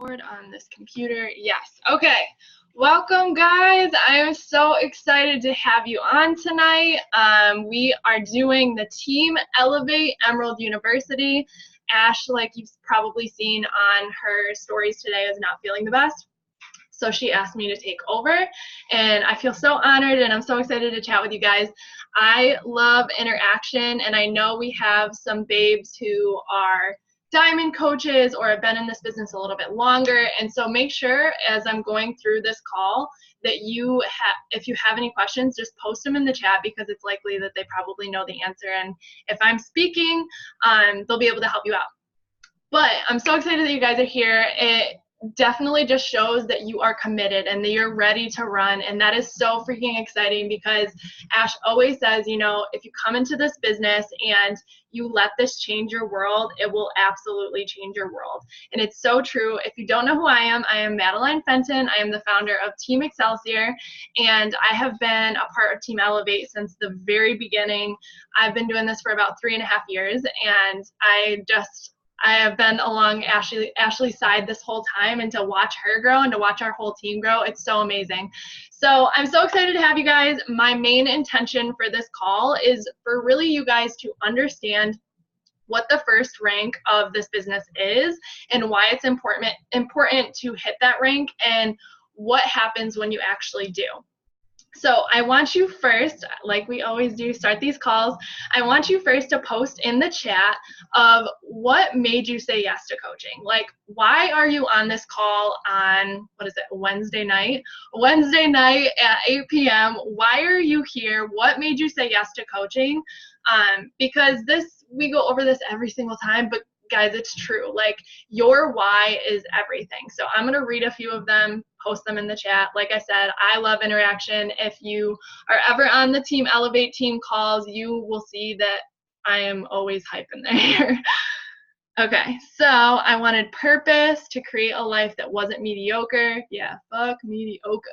record on this computer? Yes. Okay. Welcome, guys. I am so excited to have you on tonight. We are doing the Team Elevate Emerald University. Ash, like you've probably seen on her stories today, is not feeling the best. So she asked me to take over, and I feel so honored, and I'm so excited to chat with you guys. I love interaction, and I know we have some babes who are diamond coaches or have been in this business a little bit longer, and so make sure as I'm going through this call that you if you have any questions, just post them in the chat, because it's likely that they probably know the answer, and if I'm speaking, they'll be able to help you out. But I'm so excited that you guys are here. It definitely just shows that you are committed and that you're ready to run, and that is so freaking exciting, because Ash always says, you know, if you come into this business and you let this change your world, it will absolutely change your world. And it's so true. If you don't know who I am Madeline Fenton. I am the founder of Team Excelsior, and I have been a part of Team Elevate since the very beginning. I've been doing this for about 3.5 years, and I have been along Ashley's side this whole time, and to watch her grow and to watch our whole team grow, it's so amazing. So I'm so excited to have you guys. My main intention for this call is for really you guys to understand what the first rank of this business is and why it's important to hit that rank and what happens when you actually do. So I want you first, like we always do, start these calls. I want you first to post in the chat of what made you say yes to coaching. Like, why are you on this call on, Wednesday night? Wednesday night at 8 p.m. Why are you here? What made you say yes to coaching? Because we go over this every single time, but guys, it's true. Like, your why is everything. So I'm going to read a few of them, post them in the chat. Like I said, I love interaction. If you are ever on the Team Elevate team calls, you will see that I am always hyping there. Okay, so I wanted purpose, to create a life that wasn't mediocre. Yeah, fuck mediocre.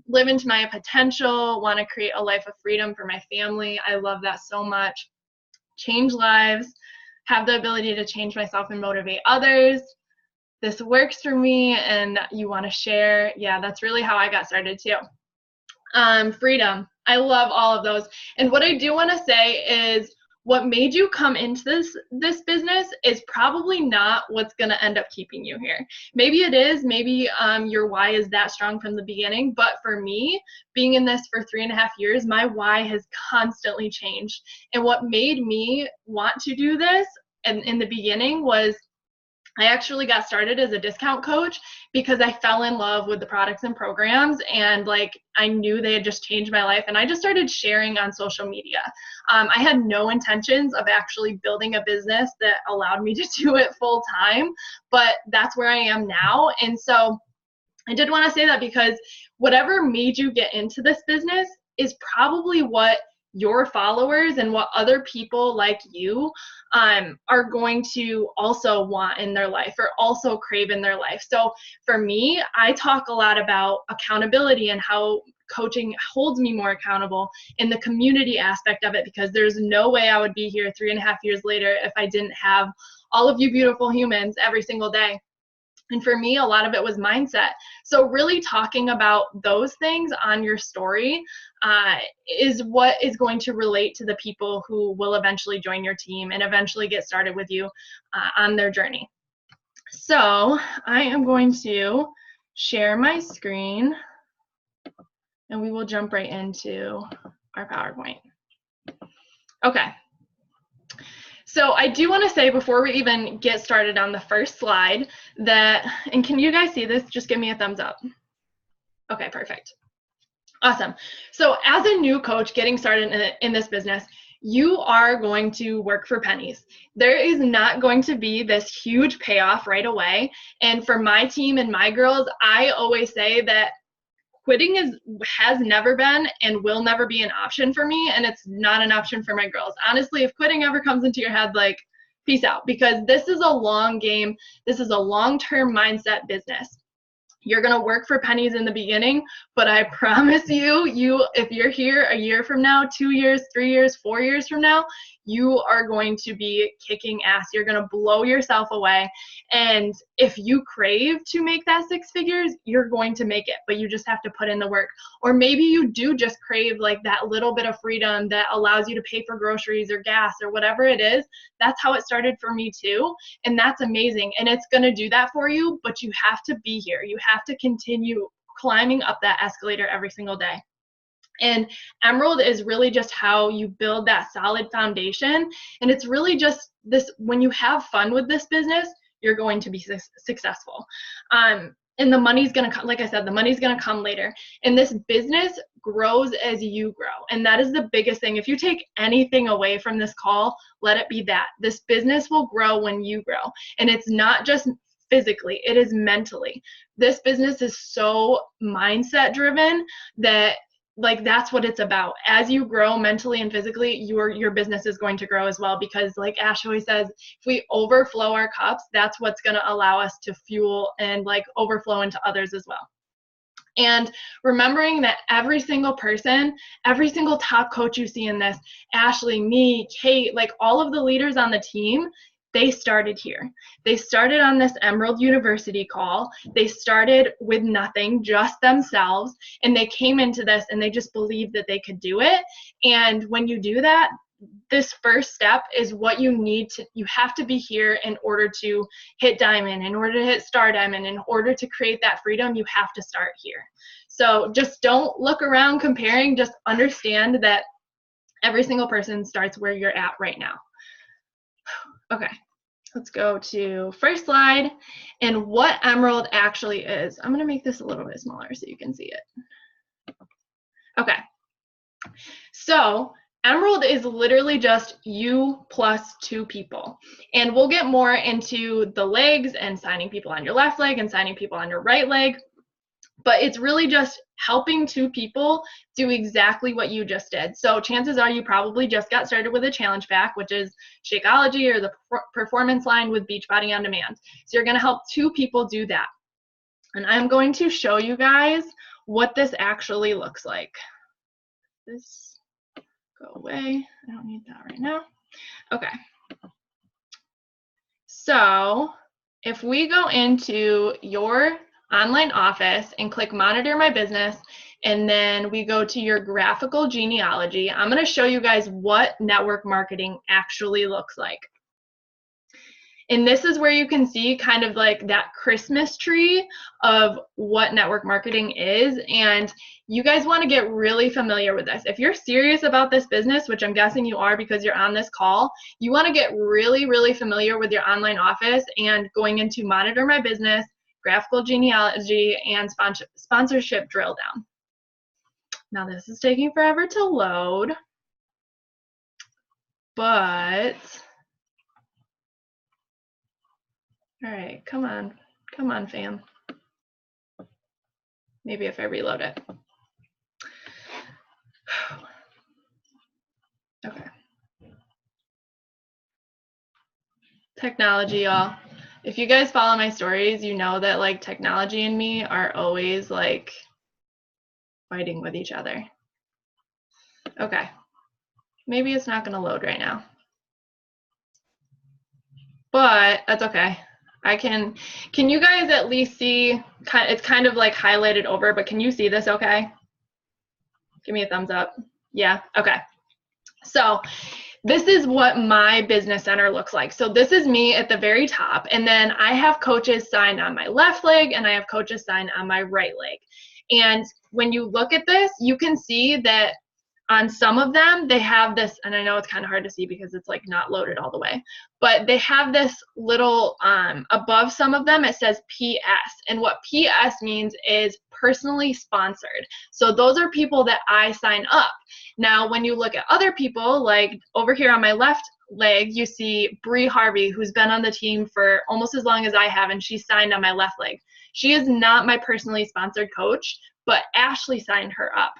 Live into my potential, want to create a life of freedom for my family. I love that so much. Change lives, have the ability to change myself and motivate others. This works for me and you want to share. Yeah, that's really how I got started too. Freedom. I love all of those. And what I do want to say is what made you come into this business is probably not what's going to end up keeping you here. Maybe it is. Maybe your why is that strong from the beginning. But for me, being in this for 3.5 years, my why has constantly changed. And what made me want to do this in the beginning was I actually got started as a discount coach because I fell in love with the products and programs, and like I knew they had just changed my life, and I just started sharing on social media. I had no intentions of actually building a business that allowed me to do it full time, but that's where I am now. And so I did want to say that, because whatever made you get into this business is probably what your followers and what other people like you are going to also want in their life or also crave in their life. So for me, I talk a lot about accountability and how coaching holds me more accountable in the community aspect of it, because there's no way I would be here 3.5 years later if I didn't have all of you beautiful humans every single day. And for me, a lot of it was mindset. So really talking about those things on your story is what is going to relate to the people who will eventually join your team and eventually get started with you on their journey. So I am going to share my screen and we will jump right into our PowerPoint. Okay. So I do want to say before we even get started on the first slide that, and can you guys see this? Just give me a thumbs up. Okay, perfect. Awesome. So as a new coach getting started in this business, you are going to work for pennies. There is not going to be this huge payoff right away. And for my team and my girls, I always say that quitting has never been and will never be an option for me, and it's not an option for my girls. Honestly, if quitting ever comes into your head, like, peace out, because this is a long game. This is a long-term mindset business. You're going to work for pennies in the beginning, but I promise you, if you're here a year from now, 2 years, 3 years, 4 years from now, you are going to be kicking ass. You're going to blow yourself away. And if you crave to make that 6 figures, you're going to make it, but you just have to put in the work. Or maybe you do just crave like that little bit of freedom that allows you to pay for groceries or gas or whatever it is. That's how it started for me too. And that's amazing. And it's going to do that for you, but you have to be here. You have to continue climbing up that escalator every single day. And Emerald is really just how you build that solid foundation. And it's really just this, when you have fun with this business, you're going to be successful. And the money's going to come, like I said, the money's going to come later. And this business grows as you grow. And that is the biggest thing. If you take anything away from this call, let it be that. This business will grow when you grow. And it's not just physically, it is mentally. This business is so mindset driven that like that's what it's about. As you grow mentally and physically, your business is going to grow as well, because like Ash always says, if we overflow our cups, that's what's going to allow us to fuel and like overflow into others as well. And remembering that every single person, every single top coach you see in this, Ashley, me, Kate, like all of the leaders on the team, they started here. They started on this Emerald University call. They started with nothing, just themselves, and they came into this and they just believed that they could do it. And when you do that, this first step is what you need to, you have to be here in order to hit diamond, in order to hit star diamond, in order to create that freedom, you have to start here. So just don't look around comparing, just understand that every single person starts where you're at right now. Okay, let's go to first slide and what Emerald actually is. I'm gonna make this a little bit smaller so you can see it. Okay, so Emerald is literally just you plus 2 people. And we'll get more into the legs and signing people on your left leg and signing people on your right leg. But it's really just helping 2 people do exactly what you just did. So chances are you probably just got started with a challenge pack, which is Shakeology or the performance line with Beachbody On Demand. So you're going to help 2 people do that. And I'm going to show you guys what this actually looks like. This go away. I don't need that right now. Okay. So if we go into your online office and click Monitor My Business, and then we go to your graphical genealogy, I'm going to show you guys what network marketing actually looks like. And this is where you can see kind of like that Christmas tree of what network marketing is. And you guys want to get really familiar with this. If you're serious about this business, which I'm guessing you are because you're on this call, you want to get really, really familiar with your online office and going into Monitor My Business, graphical genealogy, and sponsorship drill down. Now this is taking forever to load, but all right, come on, fam. Maybe if I reload it. Okay. Technology, y'all. If you guys follow my stories, you know that like technology and me are always like fighting with each other. Okay. Maybe it's not going to load right now. But that's okay. Can you guys at least see, it's kind of like highlighted over, but can you see this okay? Give me a thumbs up. Yeah, okay. So this is what my business center looks like. So this is me at the very top, and then I have coaches signed on my left leg and I have coaches signed on my right leg. And when you look at this, you can see that on some of them, they have this, and I know it's kind of hard to see because it's like not loaded all the way, but they have this little, above some of them, it says PS. And what PS means is personally sponsored. So those are people that I sign up. Now, when you look at other people, like over here on my left leg, you see Bree Harvey, who's been on the team for almost as long as I have, and she's signed on my left leg. She is not my personally sponsored coach, but Ashley signed her up.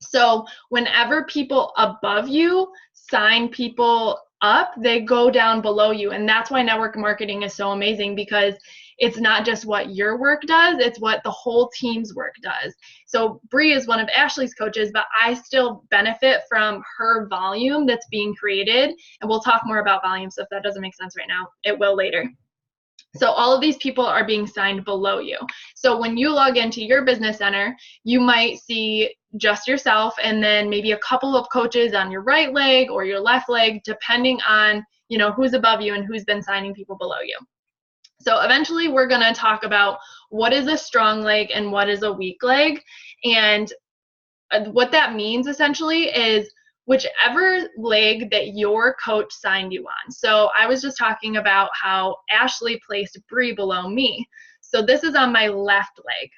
So whenever people above you sign people up, they go down below you. And that's why network marketing is so amazing, because it's not just what your work does, it's what the whole team's work does. So Bree is one of Ashley's coaches, but I still benefit from her volume that's being created. And we'll talk more about volume, so if that doesn't make sense right now, it will later. So all of these people are being signed below you. So when you log into your business center, you might see just yourself and then maybe a couple of coaches on your right leg or your left leg, depending on, you know, who's above you and who's been signing people below you. So eventually we're going to talk about what is a strong leg and what is a weak leg. And what that means essentially is whichever leg that your coach signed you on. So I was just talking about how Ashley placed Bree below me. So this is on my left leg.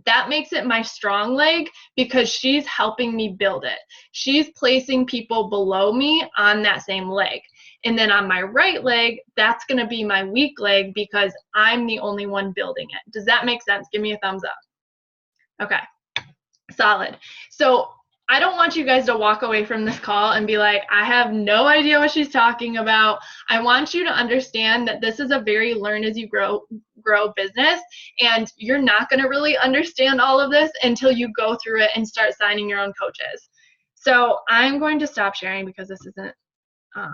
That makes it my strong leg because she's helping me build it. She's placing people below me on that same leg. And then on my right leg, that's going to be my weak leg because I'm the only one building it. Does that make sense? Give me a thumbs up. Okay. Solid. So I don't want you guys to walk away from this call and be like, I have no idea what she's talking about. I want you to understand that this is a very learn as you grow business, and you're not going to really understand all of this until you go through it and start signing your own coaches. So I'm going to stop sharing because this isn't, oh,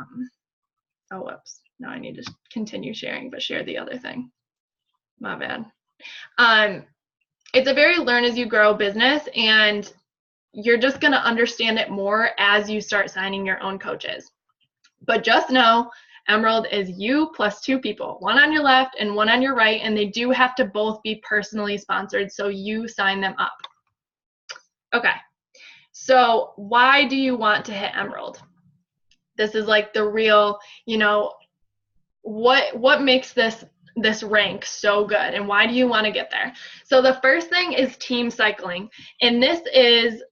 whoops. Now I need to continue sharing, but share the other thing. My bad. It's a very learn as you grow business, and you're just going to understand it more as you start signing your own coaches. But just know, Emerald is you plus 2 people, one on your left and one on your right, and they do have to both be personally sponsored, so you sign them up. Okay, so why do you want to hit Emerald? This is like the real, you know, what makes this rank so good, and why do you want to get there? So the first thing is team cycling, and this is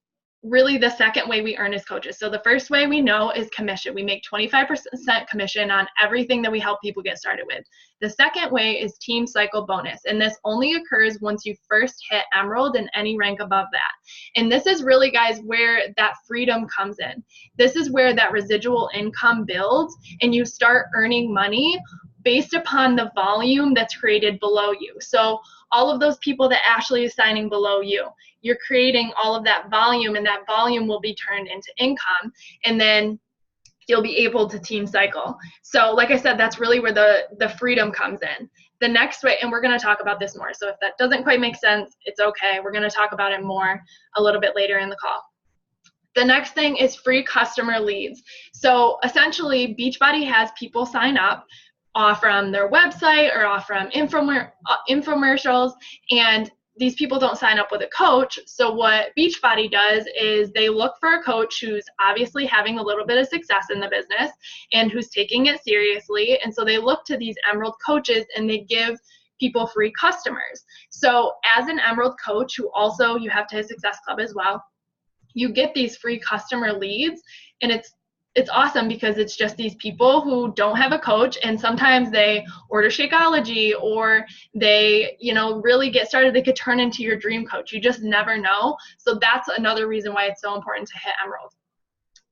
really the second way we earn as coaches. So the first way we know is commission. We make 25% commission on everything that we help people get started with. The second way is team cycle bonus, and this only occurs once you first hit Emerald and any rank above that. And this is really, guys, where that freedom comes in. This is where that residual income builds, and you start earning money based upon the volume that's created below you. So all of those people that Ashley is signing below you, you're creating all of that volume, and that volume will be turned into income, and then you'll be able to team cycle. So like I said, that's really where the freedom comes in. The next way, and we're going to talk about this more, so if that doesn't quite make sense, it's okay. We're going to talk about it more a little bit later in the call. The next thing is free customer leads. So essentially, Beachbody has people sign up off from their website or off from infomercials, and these people don't sign up with a coach. So what Beachbody does is they look for a coach who's obviously having a little bit of success in the business and who's taking it seriously. And so they look to these Emerald coaches, and they give people free customers. So as an Emerald coach, who also you have to hit Success Club as well, you get these free customer leads, and it's awesome because it's just these people who don't have a coach, and sometimes they order Shakeology, or they, you know, really get started. They could turn into your dream coach. You just never know. So that's another reason why it's so important to hit Emerald.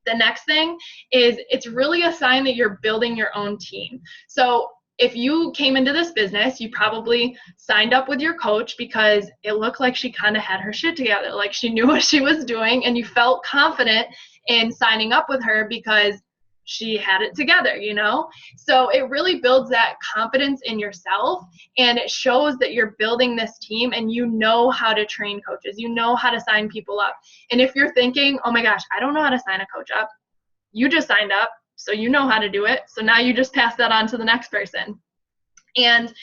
The next thing is it's really a sign that you're building your own team. So if you came into this business, you probably signed up with your coach because it looked like she kind of had her shit together, like she knew what she was doing, and you felt confident in signing up with her because she had it together, you know? So it really builds that confidence in yourself, and it shows that you're building this team and you know how to train coaches, you know how to sign people up. And if you're thinking, oh my gosh, I don't know how to sign a coach up, you just signed up, so you know how to do it. So now you just pass that on to the next person. And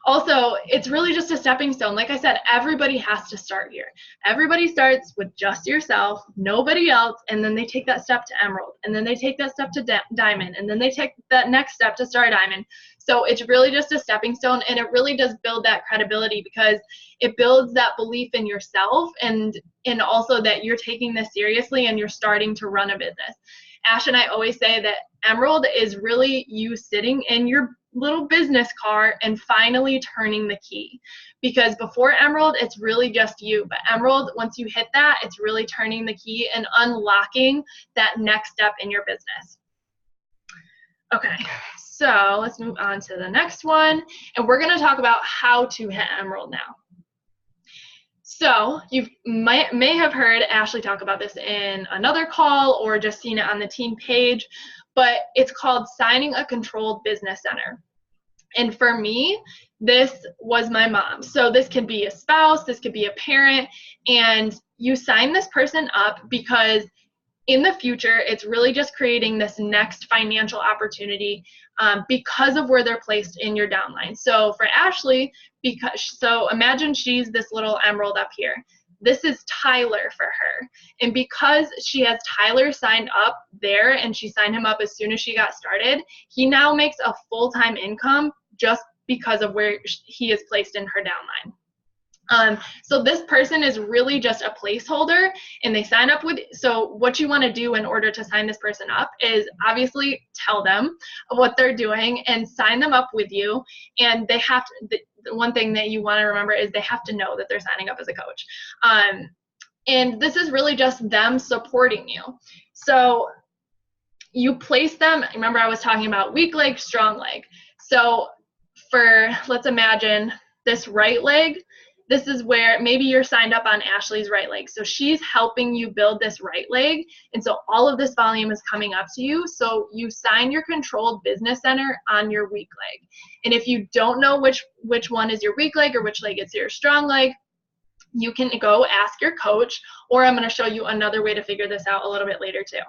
also, it's really just a stepping stone. Like I said, everybody has to start here. Everybody starts with just yourself, nobody else, and then they take that step to Emerald, and then they take that step to Diamond, and then they take that next step to Star Diamond. So it's really just a stepping stone, and it really does build that credibility because it builds that belief in yourself, and also that you're taking this seriously and you're starting to run a business. Ash and I always say that Emerald is really you sitting in your little business car and finally turning the key, because before Emerald it's really just you, but Emerald, once you hit that, it's really turning the key and unlocking that next step in your business. Okay, So let's move on to the next one. And we're going to talk about how to hit Emerald now. So you may have heard Ashley talk about this in another call or just seen it on the team page, but it's called signing a controlled business center. And for me, this was my mom. So this could be a spouse, this could be a parent, and you sign this person up because in the future, it's really just creating this next financial opportunity because of where they're placed in your downline. So for Ashley, so imagine she's this little emerald up here. This is Tyler for her. And because she has Tyler signed up there and she signed him up as soon as she got started, he now makes a full-time income just because of where he is placed in her downline. So this person is really just a placeholder, and they sign up with, so what you want to do in order to sign this person up is obviously tell them what they're doing and sign them up with you. And they have to, the one thing that you want to remember is they have to know that they're signing up as a coach. And this is really just them supporting you. So you place them, remember I was talking about weak leg, strong leg. So let's imagine this right leg. This is where maybe you're signed up on Ashley's right leg. So she's helping you build this right leg. And so all of this volume is coming up to you. So you sign your controlled business center on your weak leg. And if you don't know which one is your weak leg or which leg is your strong leg, you can go ask your coach, or I'm going to show you another way to figure this out a little bit later too.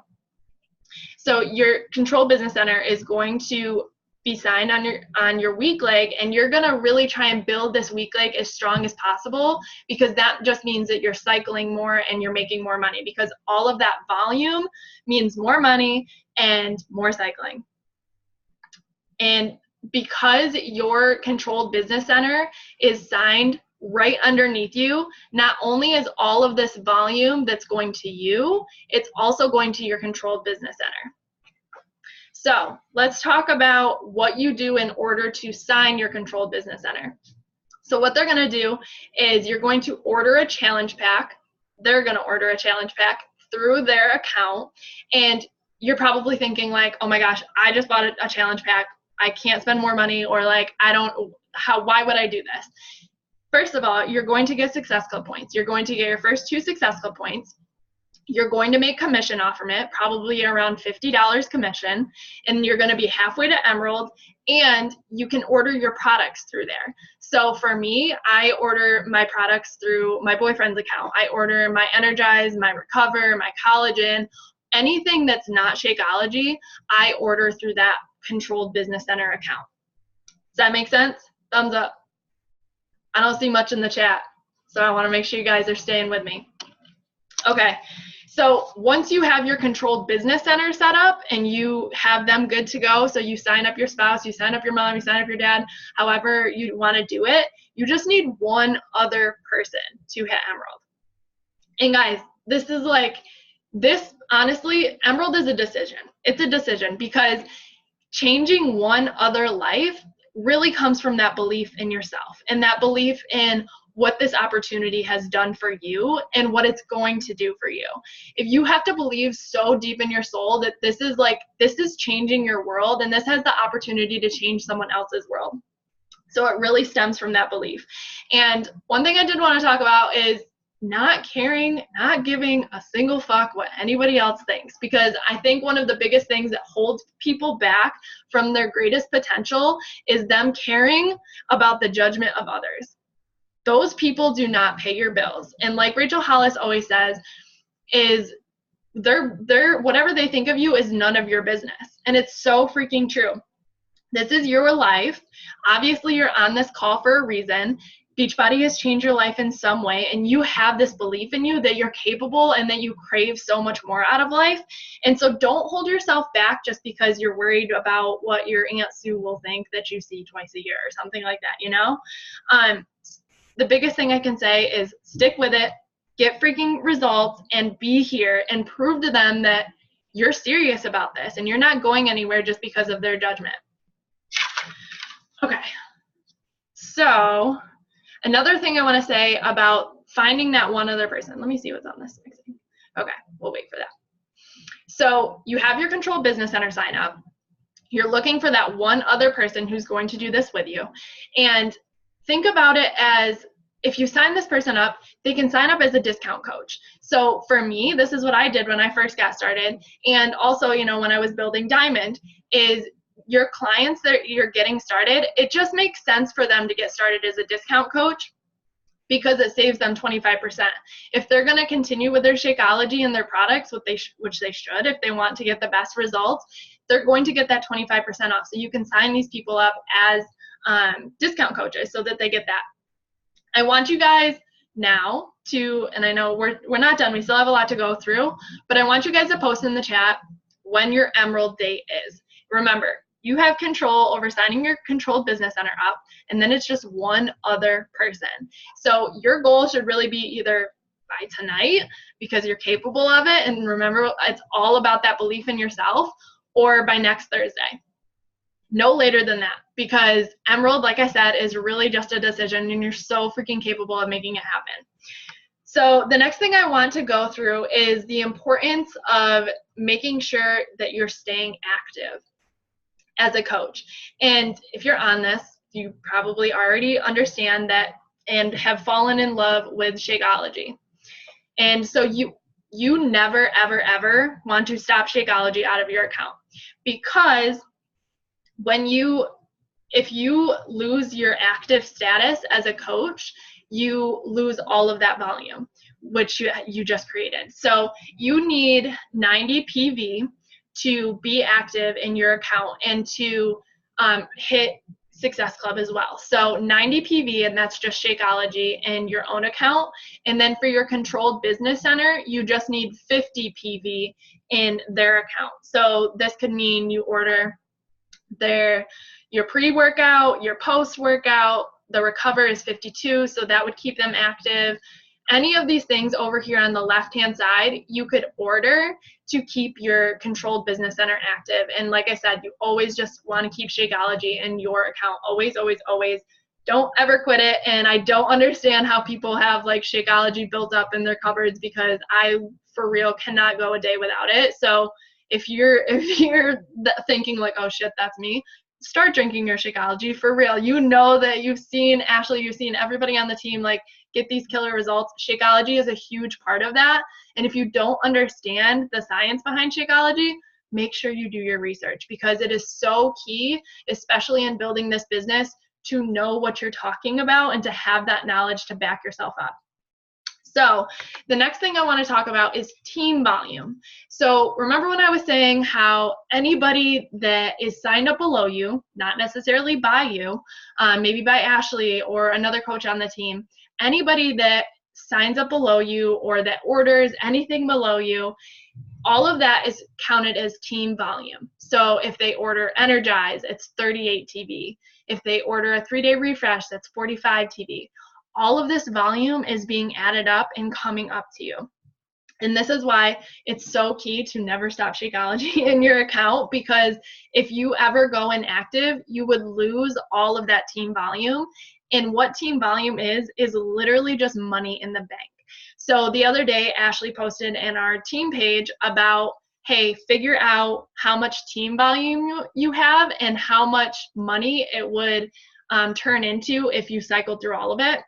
So your controlled business center is going to be signed on your weak leg, and you're going to really try and build this weak leg as strong as possible, because that just means that you're cycling more and you're making more money, because all of that volume means more money and more cycling. And because your controlled business center is signed right underneath you, not only is all of this volume that's going to you, it's also going to your controlled business center. So let's talk about what you do in order to sign your controlled business center. So what they're going to do is you're going to order a challenge pack. They're going to order a challenge pack through their account. And you're probably thinking like, oh my gosh, I just bought a challenge pack. I can't spend more money, or like, why would I do this? First of all, you're going to get Success Club points. You're going to get your first 2 Success Club points. You're going to make commission off from it, probably around $50 commission, and you're going to be halfway to Emerald, and you can order your products through there. So for me, I order my products through my boyfriend's account. I order my Energize, my Recover, my Collagen, anything that's not Shakeology, I order through that controlled business center account. Does that make sense? Thumbs up. I don't see much in the chat, so I want to make sure you guys are staying with me. Okay. So once you have your controlled business center set up and you have them good to go, so you sign up your spouse, you sign up your mom, you sign up your dad, however you want to do it, you just need one other person to hit Emerald. And guys, honestly, Emerald is a decision. It's a decision, because changing one other life really comes from that belief in yourself and that belief in what this opportunity has done for you and what it's going to do for you. If you have to believe so deep in your soul that this is changing your world, and this has the opportunity to change someone else's world. So it really stems from that belief. And one thing I did want to talk about is not caring, not giving a single fuck what anybody else thinks, because I think one of the biggest things that holds people back from their greatest potential is them caring about the judgment of others. Those people do not pay your bills. And like Rachel Hollis always says, is whatever they think of you is none of your business. And it's so freaking true. This is your life. Obviously, you're on this call for a reason. Beachbody has changed your life in some way, and you have this belief in you that you're capable and that you crave so much more out of life. And so don't hold yourself back just because you're worried about what your Aunt Sue will think that you see twice a year or something like that, you know? The biggest thing I can say is stick with it, get freaking results, and be here and prove to them that you're serious about this and you're not going anywhere just because of their judgment. Okay. So another thing I want to say about finding that one other person. Let me see what's on this. Okay, we'll wait for that. So you have your controlled business center sign up. You're looking for that one other person who's going to do this with you. And think about it as, if you sign this person up, they can sign up as a discount coach. So for me, this is what I did when I first got started. And also, you know, when I was building Diamond, is your clients that you're getting started, it just makes sense for them to get started as a discount coach, because it saves them 25%. If they're going to continue with their Shakeology and their products, which they should, if they want to get the best results, they're going to get that 25% off. So you can sign these people up as discount coaches so that they get that. I want you guys now to, and I know we're not done, we still have a lot to go through, but I want you guys to post in the chat when your Emerald date is. Remember, you have control over signing your Controlled Business Center up, and then it's just one other person. So your goal should really be either by tonight, because you're capable of it, and remember, it's all about that belief in yourself, or by next Thursday. No later than that, because Emerald, like I said, is really just a decision, and you're so freaking capable of making it happen. So the next thing I want to go through is the importance of making sure that you're staying active as a coach. And if you're on this, you probably already understand that and have fallen in love with Shakeology. And so you never, ever, ever want to stop Shakeology out of your account, because if you lose your active status as a coach, you lose all of that volume, which you just created. So you need 90 PV to be active in your account and to hit Success Club as well. So 90 PV, and that's just Shakeology in your own account. And then for your Controlled Business Center, you just need 50 PV in their account. So this could mean you order your pre-workout, your post-workout, the Recover is 52, so that would keep them active. Any of these things over here on the left-hand side, you could order to keep your Controlled Business Center active. And like I said, you always just want to keep Shakeology in your account. Always, always, always. Don't ever quit it. And I don't understand how people have like Shakeology built up in their cupboards, because I, for real, cannot go a day without it. So if you're thinking like, oh shit, that's me, start drinking your Shakeology for real. You know that you've seen Ashley, you've seen everybody on the team like get these killer results. Shakeology is a huge part of that. And if you don't understand the science behind Shakeology, make sure you do your research, because it is so key, especially in building this business, to know what you're talking about and to have that knowledge to back yourself up. So the next thing I want to talk about is team volume. So remember when I was saying how anybody that is signed up below you, not necessarily by you, maybe by Ashley or another coach on the team, anybody that signs up below you or that orders anything below you, all of that is counted as team volume. So if they order Energize, it's 38 TV. If they order a 3-day refresh, that's 45 TV. All of this volume is being added up and coming up to you. And this is why it's so key to never stop Shakeology in your account, because if you ever go inactive, you would lose all of that team volume. And what team volume is literally just money in the bank. So the other day, Ashley posted in our team page about, hey, figure out how much team volume you have and how much money it would turn into if you cycled through all of it.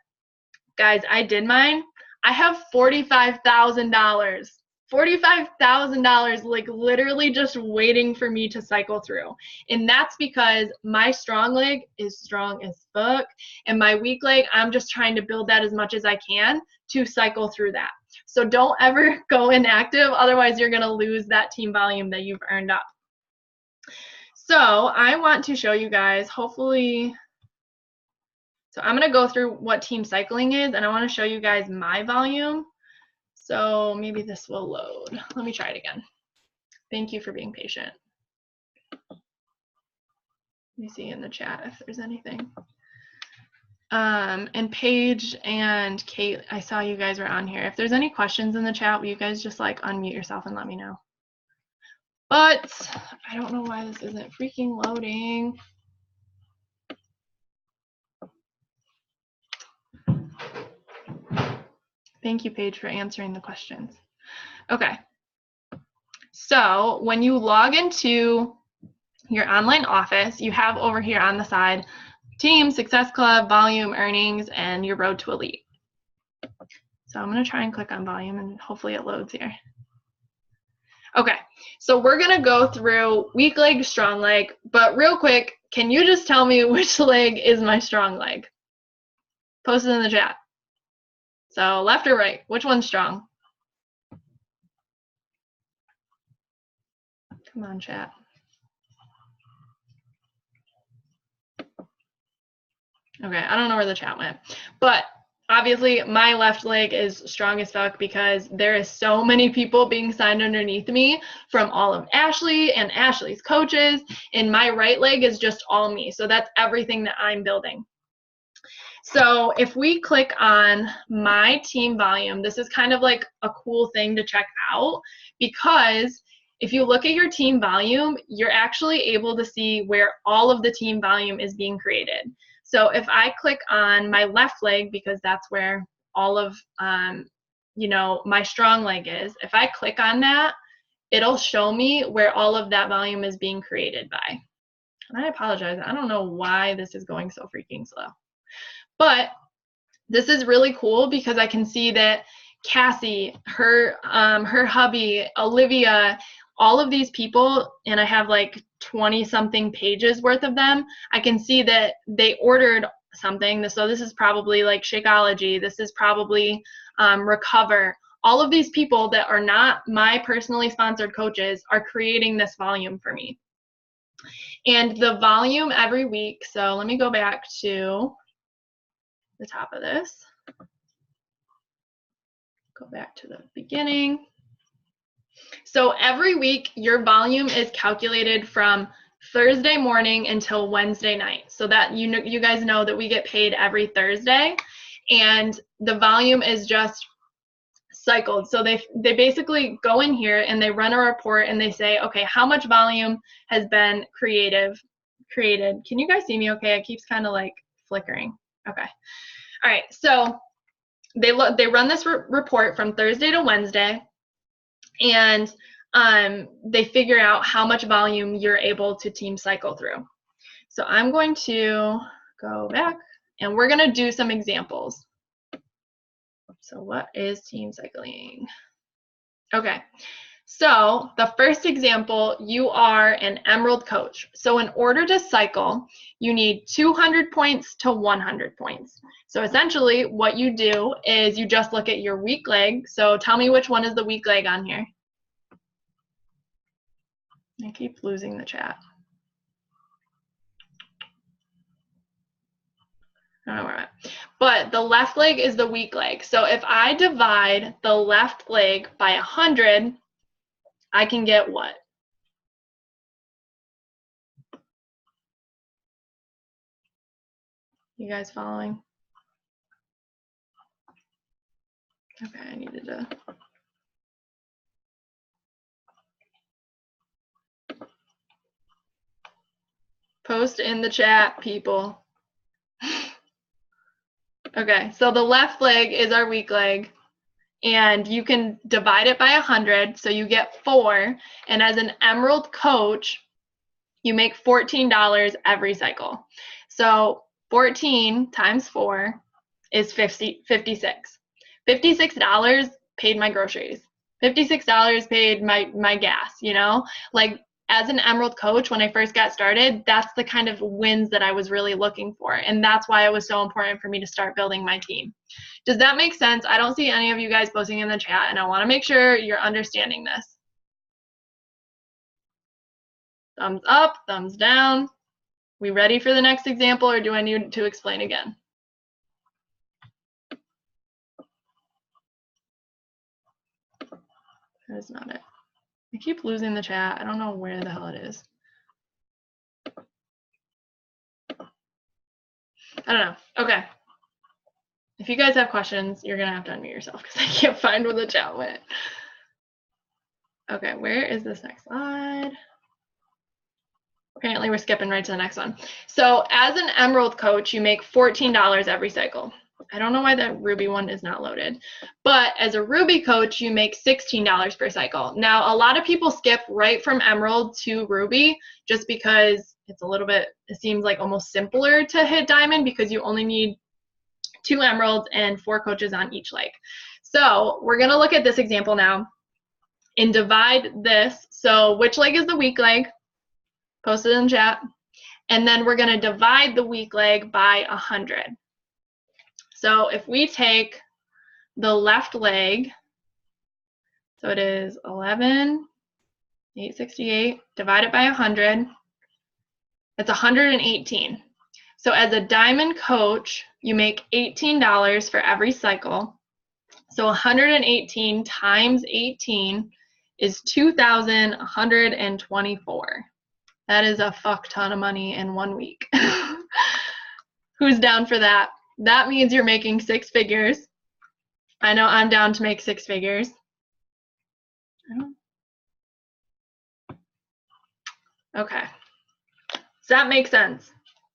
Guys, I did mine. I have $45,000. $45,000 like literally just waiting for me to cycle through. And that's because my strong leg is strong as fuck, and my weak leg, I'm just trying to build that as much as I can to cycle through that. So don't ever go inactive, otherwise you're going to lose that team volume that you've earned up. So I want to show you guys, hopefully, so I'm going to go through what team cycling is, and I want to show you guys my volume. So maybe this will load. Let me try it again. Thank you for being patient. Let me see in the chat if there's anything. And Paige and Kate, I saw you guys were on here. If there's any questions in the chat, will you guys just like unmute yourself and let me know? But I don't know why this isn't freaking loading. Thank you, Paige, for answering the questions. Okay. So when you log into your online office, you have over here on the side team, success club, volume, earnings, and your road to elite. So I'm going to try and click on volume and hopefully it loads here. Okay, so we're going to go through weak leg, strong leg, but real quick, can you just tell me which leg is my strong leg? Post it in the chat. So left or right, which one's strong? Come on, chat. Okay, I don't know where the chat went, but obviously my left leg is strong as fuck because there is so many people being signed underneath me from all of Ashley and Ashley's coaches, and my right leg is just all me. So that's everything that I'm building. So if we click on my team volume, this is kind of like a cool thing to check out, because if you look at your team volume, you're actually able to see where all of the team volume is being created. So if I click on my left leg, because that's where all of my strong leg is, if I click on that, it'll show me where all of that volume is being created by. And I apologize, I don't know why this is going so freaking slow. But this is really cool because I can see that Cassie, her hubby, Olivia, all of these people, and I have like 20 something pages worth of them, I can see that they ordered something. So this is probably like Shakeology, this is probably Recover. All of these people that are not my personally sponsored coaches are creating this volume for me. And the volume every week, so let me go back to the top of this. Go back to the beginning. So every week, your volume is calculated from Thursday morning until Wednesday night. So that you guys know that we get paid every Thursday, and the volume is just cycled. So they basically go in here and they run a report and they say, okay, how much volume has been created? Can you guys see me okay? It keeps kind of like flickering. Okay. All right. So they run this report from Thursday to Wednesday, and they figure out how much volume you're able to team cycle through. So I'm going to go back and we're going to do some examples. So what is team cycling? Okay, so the first example, you are an Emerald coach. So in order to cycle, you need 200 points to 100 points. So essentially what you do is you just look at your weak leg. So tell me which one is the weak leg on here. I keep losing the chat. I don't know where I'm at. But the left leg is the weak leg. So if I divide the left leg by 100, I can get what? You guys following? Okay, I needed to. Post in the chat, people. Okay, so the left leg is our weak leg, and you can divide it by 100, so you get 4. And as an Emerald coach, you make $14 every cycle. So 14 times 4 is 56. $56 paid my groceries. $56 paid my gas, you know? Like, as an Emerald coach, when I first got started, that's the kind of wins that I was really looking for. And that's why it was so important for me to start building my team. Does that make sense? I don't see any of you guys posting in the chat, and I want to make sure you're understanding this. Thumbs up, thumbs down. We ready for the next example, or do I need to explain again? That is not it. I keep losing the chat. I don't know where the hell it is. I don't know. Okay. If you guys have questions, you're going to have to unmute yourself because I can't find where the chat went. Okay, where is this next slide? Apparently we're skipping right to the next one. So as an Emerald coach, you make $14 every cycle. I don't know why that Ruby one is not loaded. But as a Ruby coach, you make $16 per cycle. Now, a lot of people skip right from Emerald to Ruby just because it's a little bit, it seems like almost simpler to hit Diamond because you only need 2 Emeralds and 4 coaches on each leg. So we're going to look at this example now and divide this. So which leg is the weak leg? Post it in the chat. And then we're going to divide the weak leg by 100. So if we take the left leg, so it is 11,868 divided by 100, that's 118. So as a Diamond coach, you make $18 for every cycle. So 118 times 18 is 2,124. That is a fuck ton of money in 1 week. Who's down for that? That means you're making 6 figures. I know I'm down to make 6 figures. Okay. Does that make sense?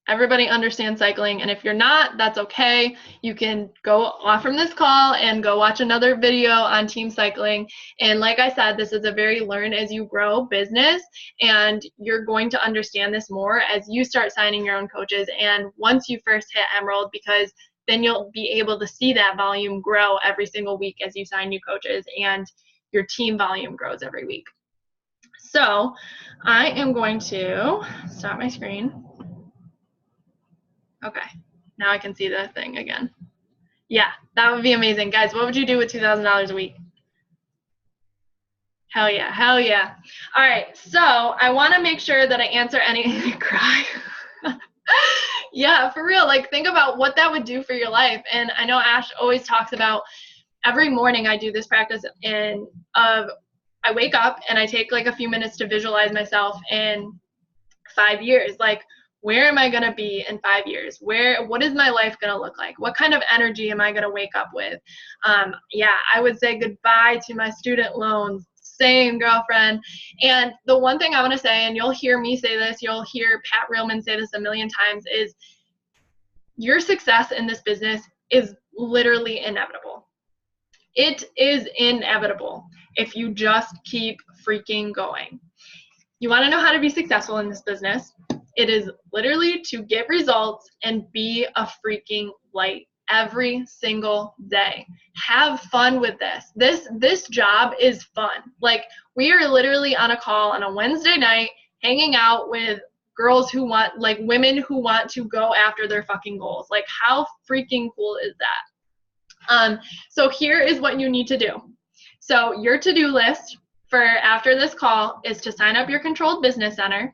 Everybody understands cycling, and if you're not, that's okay. You can go off from this call and go watch another video on team cycling. And like I said, this is a very learn as you grow business, and you're going to understand this more as you start signing your own coaches and once you first hit Emerald, because then you'll be able to see that volume grow every single week as you sign new coaches and your team volume grows every week. So I am going to stop my screen. Okay, now I can see the thing again. Yeah, that would be amazing. Guys, what would you do with $2,000 a week? Hell yeah, hell yeah. All right, so I want to make sure that I answer any cry. Yeah, for real, like think about what that would do for your life. And I know Ash always talks about every morning I do this practice and I wake up and I take like a few minutes to visualize myself in 5 years. Like, where am I going to be in 5 years? What is my life going to look like? What kind of energy am I going to wake up with? Yeah, I would say goodbye to my student loans. Same, girlfriend. And the one thing I want to say, and you'll hear me say this, you'll hear Pat Reelman say this a million times, is your success in this business is literally inevitable. It is inevitable if you just keep freaking going. You want to know how to be successful in this business? It is literally to get results and be a freaking light every single day. Have fun with this. This job is fun. Like, we are literally on a call on a Wednesday night hanging out with girls who want, like, women who want to go after their fucking goals. Like, how freaking cool is that? So here is what you need to do. So your to-do list for after this call is to sign up your Controlled Business Center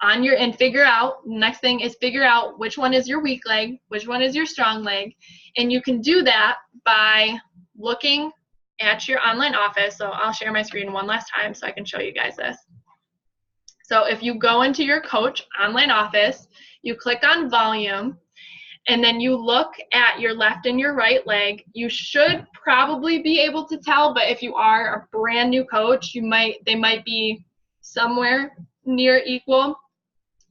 and figure out, next thing is figure out which one is your weak leg, which one is your strong leg. And you can do that by looking at your online office. So I'll share my screen one last time so I can show you guys this. So if you go into your coach online office, you click on volume, and then you look at your left and your right leg. You should probably be able to tell, but if you are a brand new coach, they might be somewhere near equal,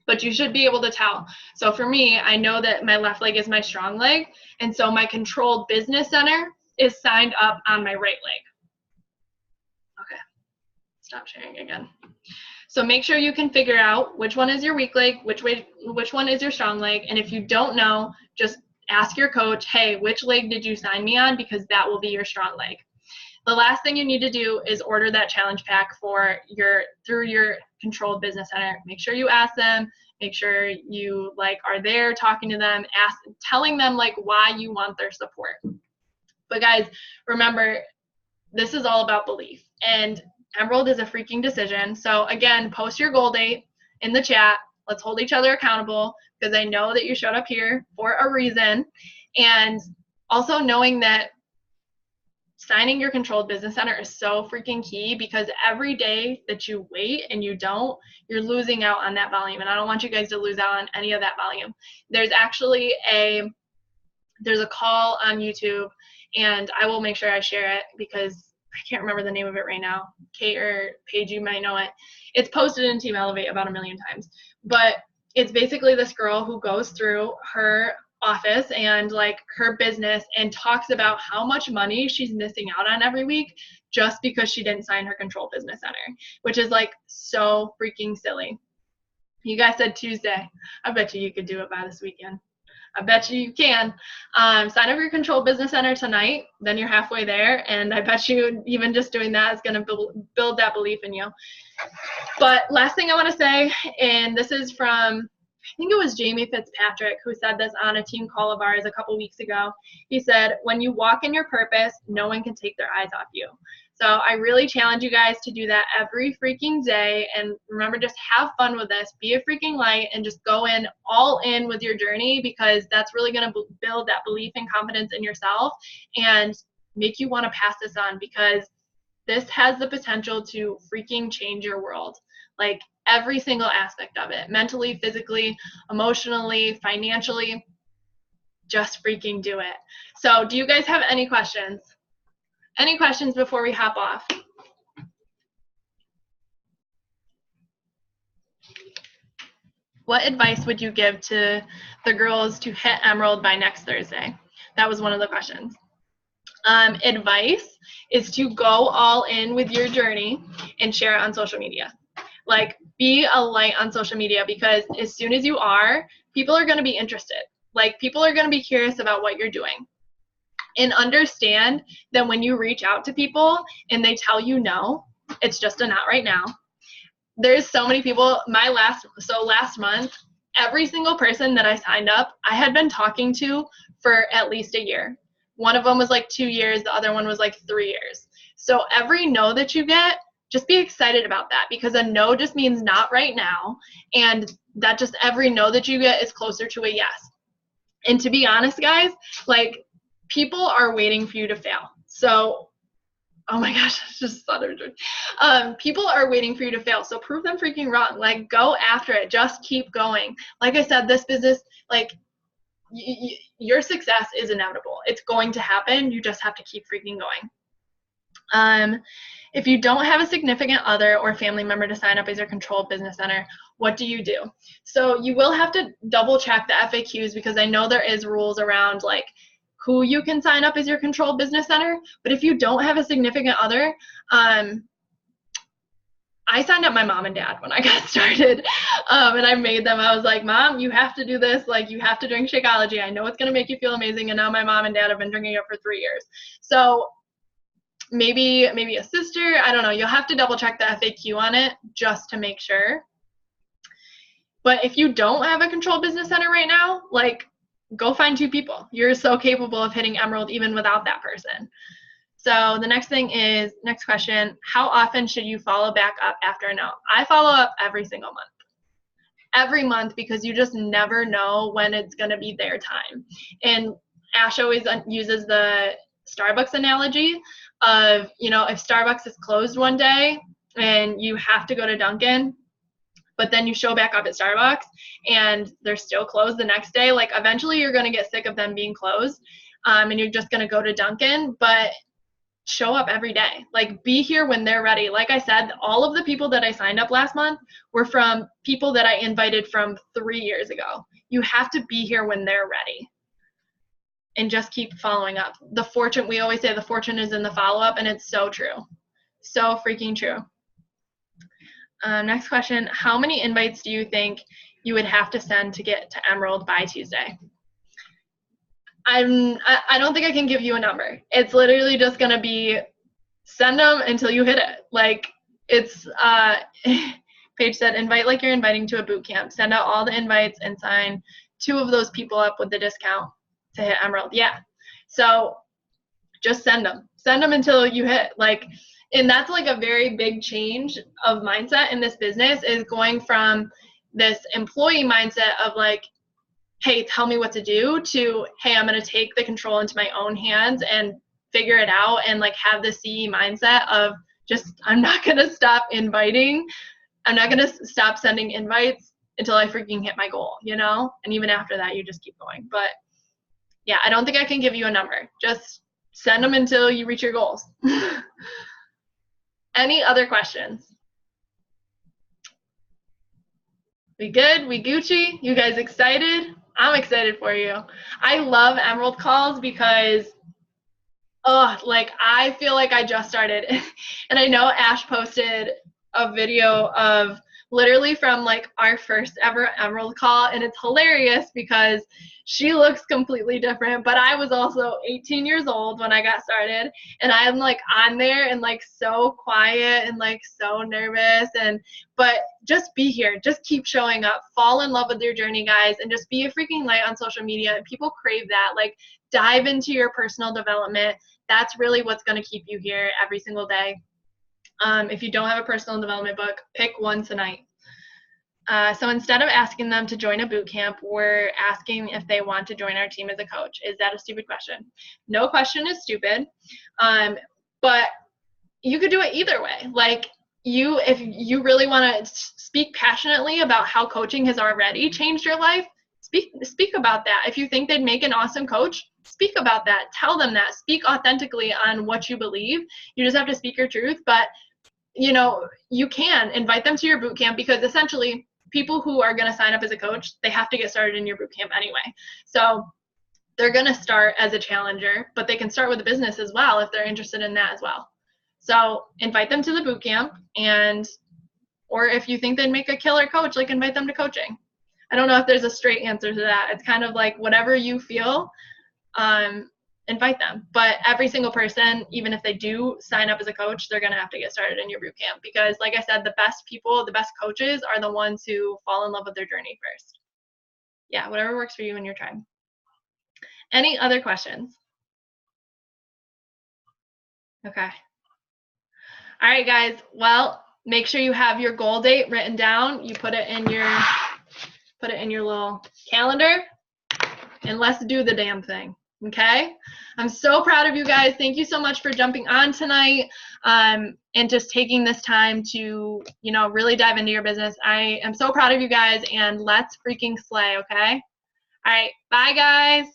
but you should be able to tell. So for me, I know that my left leg is my strong leg, and so my Controlled Business Center is signed up on my right leg. Okay, stop sharing again. So make sure you can figure out which one is your weak leg, which one is your strong leg, and if you don't know, just ask your coach, hey, which leg did you sign me on? Because that will be your strong leg. The last thing you need to do is order that challenge pack through your Controlled Business Center. Make sure you ask them, make sure you are there talking to them, telling them why you want their support. But guys, remember, this is all about belief, and Emerald is a freaking decision. So again, post your goal date in the chat. Let's hold each other accountable, because I know that you showed up here for a reason. And also knowing that signing your Controlled Business Center is so freaking key, because every day that you wait and you don't, you're losing out on that volume. And I don't want you guys to lose out on any of that volume. There's actually there's a call on YouTube, and I will make sure I share it because I can't remember the name of it right now. Kate or Paige, you might know it. It's posted in Team Elevate about 1 million times. But it's basically this girl who goes through her office and like her business and talks about how much money she's missing out on every week just because she didn't sign her Control Business Center, which is like so freaking silly. You guys said Tuesday. I bet you could do it by this weekend. I bet you can. Sign up your Control Business Center tonight, then you're halfway there, and I bet you even just doing that is going to build that belief in you. But last thing I want to say, and this is from, I think it was Jamie Fitzpatrick who said this on a team call of ours a couple weeks ago. He said, when you walk in your purpose, no one can take their eyes off you. So I really challenge you guys to do that every freaking day. And remember, just have fun with this. Be a freaking light and just go in all in with your journey, because that's really going to build that belief and confidence in yourself and make you want to pass this on, because this has the potential to freaking change your world. Like every single aspect of it, mentally, physically, emotionally, financially. Just freaking do it. So do you guys have any questions? Any questions before we hop off? What advice would you give to the girls to hit Emerald by next Thursday? That was one of the questions. Advice is to go all in with your journey and share it on social media. Like, be a light on social media, because as soon as you are, people are going to be interested. Like, people are going to be curious about what you're doing. And understand that when you reach out to people and they tell you no, it's just a not right now. There's so many people, last month, every single person that I signed up, I had been talking to for at least a year. One of them was like 2 years, the other one was like 3 years. So every no that you get, just be excited about that, because a no just means not right now. And that just every no that you get is closer to a yes. And to be honest, guys, like, people are waiting for you to fail. So, oh my gosh, I just thought of it. People are waiting for you to fail. So prove them freaking wrong. Like, go after it. Just keep going. Like I said, this business, like, your success is inevitable. It's going to happen. You just have to keep freaking going. If you don't have a significant other or family member to sign up as your Control Business Center, what do you do? So you will have to double check the FAQs, because I know there is rules around like who you can sign up as your Control Business Center. But if you don't have a significant other, I signed up my mom and dad when I got started, and I made them. I was like, Mom, you have to do this. Like, you have to drink Shakeology. I know it's going to make you feel amazing. And now my mom and dad have been drinking it for 3 years. So maybe a sister, I don't know. You'll have to double check the FAQ on it just to make sure. But if you don't have a Control Business Center right now, like, go find 2 people. You're so capable of hitting Emerald even without that person. So the next question, how often should you follow back up after a no? I follow up every single month. Every month, because you just never know when it's going to be their time. And Ash always uses the Starbucks analogy of, if Starbucks is closed one day and you have to go to Dunkin', but then you show back up at Starbucks and they're still closed the next day, like, eventually you're going to get sick of them being closed, and you're just going to go to Dunkin'. But show up every day. Like, be here when they're ready. Like I said, all of the people that I signed up last month were from people that I invited from 3 years ago. You have to be here when they're ready. And just keep following up. We always say the fortune is in the follow-up, and it's so true. So freaking true. Next question, how many invites do you think you would have to send to get to Emerald by Tuesday? I don't think I can give you a number. It's literally just going to be send them until you hit it. Like, it's, Paige said, invite like you're inviting to a boot camp. Send out all the invites and sign 2 of those people up with the discount to hit Emerald. Yeah. So just send them. Send them until you hit. Like, and that's like a very big change of mindset in this business, is going from this employee mindset of like, hey, tell me what to do, to, hey, I'm going to take the control into my own hands and figure it out, and like have the CE mindset of just, I'm not going to stop inviting. I'm not going to stop sending invites until I freaking hit my goal, And even after that, you just keep going. But yeah, I don't think I can give you a number. Just send them until you reach your goals. Any other questions? We good? We Gucci? You guys excited? I'm excited for you. I love Emerald calls because, like I feel like I just started. And I know Ash posted a video of literally from like our first ever Emerald call, and it's hilarious because she looks completely different, but I was also 18 years old when I got started, and I'm like on there and like so quiet and like so nervous, and but just be here, just keep showing up, fall in love with your journey, guys, and just be a freaking light on social media. And people crave that. Like, dive into your personal development. That's really what's going to keep you here every single day. If you don't have a personal development book, pick one tonight. So instead of asking them to join a boot camp, we're asking if they want to join our team as a coach. Is that a stupid question? No question is stupid, but you could do it either way. Like, if you really want to speak passionately about how coaching has already changed your life, speak about that. If you think they'd make an awesome coach, speak about that. Tell them that. Speak authentically on what you believe. You just have to speak your truth. But you can invite them to your boot camp, because essentially people who are going to sign up as a coach, they have to get started in your boot camp anyway. So they're going to start as a challenger, but they can start with a business as well if they're interested in that as well. So invite them to the boot camp, or if you think they'd make a killer coach, like, invite them to coaching. I don't know if there's a straight answer to that. It's kind of like whatever you feel, invite them. But every single person, even if they do sign up as a coach, they're going to have to get started in your boot camp, because like I said, the best people, the best coaches are the ones who fall in love with their journey first. Yeah, whatever works for you and your tribe. Any other questions? Okay. All right, guys. Well, make sure you have your goal date written down. You put it in your little calendar, and let's do the damn thing. Okay? I'm so proud of you guys. Thank you so much for jumping on tonight, and just taking this time to, really dive into your business. I am so proud of you guys, and let's freaking slay, okay? All right. Bye, guys.